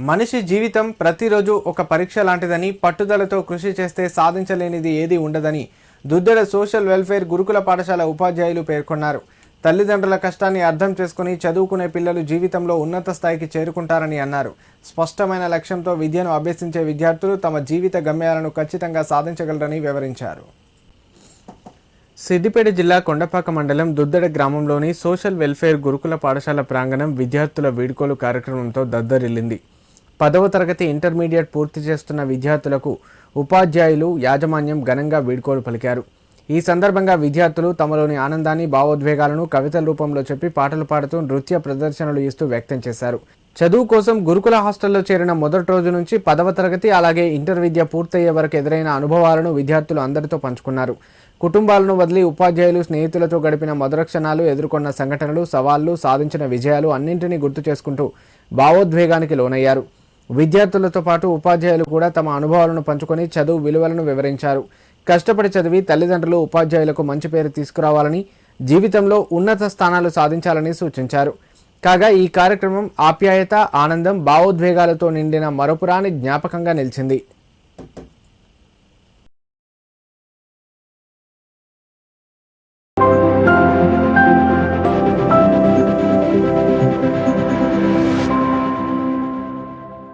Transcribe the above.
మనిషి జీవితం ప్రతిరోజు ఒక పరీక్ష లాంటిదని, పట్టుదలతో కృషి చేస్తే సాధించలేనిది ఏదీ ఉండదని దుద్దెడ సోషల్ వెల్ఫేర్ గురుకుల పాఠశాల ఉపాధ్యాయులు పేర్కొన్నారు. తల్లిదండ్రుల కష్టాన్ని అర్థం చేసుకుని చదువుకునే పిల్లలు జీవితంలో ఉన్నత స్థాయికి చేరుకుంటారని అన్నారు. స్పష్టమైన లక్ష్యంతో విద్యను అభ్యసించే విద్యార్థులు తమ జీవిత గమ్యాలను ఖచ్చితంగా సాధించగలరని వివరించారు. సిద్దిపేట జిల్లా కొండపాక మండలం దుద్దెడ గ్రామంలోని సోషల్ వెల్ఫేర్ గురుకుల పాఠశాల ప్రాంగణం విద్యార్థుల వీడ్కోలు కార్యక్రమంతో దద్దరిల్లింది. 10వ తరగతి ఇంటర్మీడియట్ పూర్తి చేస్తున్న విద్యార్థులకు ఉపాధ్యాయులు, యాజమాన్యం ఘనంగా వీడ్కోలు పలికారు. ఈ సందర్భంగా విద్యార్థులు తమలోని ఆనందాన్ని, భావోద్వేగాలను కవితల రూపంలో చెప్పి పాటలు పాడుతూ నృత్య ప్రదర్శనలు ఇస్తూ వ్యక్తం చేశారు. చదువు కోసం గురుకుల హాస్టల్లో చేరిన మొదటి రోజు నుంచి 10వ తరగతి అలాగే ఇంటర్ విద్య పూర్తయ్యే వరకు ఎదురైన అనుభవాలను విద్యార్థులు అందరితో పంచుకున్నారు. కుటుంబాలను వదిలి ఉపాధ్యాయులు, స్నేహితులతో గడిపిన మధుర క్షణాలు, ఎదుర్కొన్న సంఘటనలు, సవాళ్లు, సాధించిన విజయాలు అన్నింటినీ గుర్తు చేసుకుంటూ భావోద్వేగానికి లోనయ్యారు. విద్యార్థులతో పాటు ఉపాధ్యాయులు కూడా తమ అనుభవాలను పంచుకొని చదువు విలువలను వివరించారు. కష్టపడి చదివి తల్లిదండ్రులు, ఉపాధ్యాయులకు మంచి పేరు తీసుకురావాలని, జీవితంలో ఉన్నత స్థానాలు సాధించాలని సూచించారు. కాగా ఈ కార్యక్రమం ఆప్యాయత, ఆనందం, భావోద్వేగాలతో నిండిన మరపురాని జ్ఞాపకంగా నిలిచింది.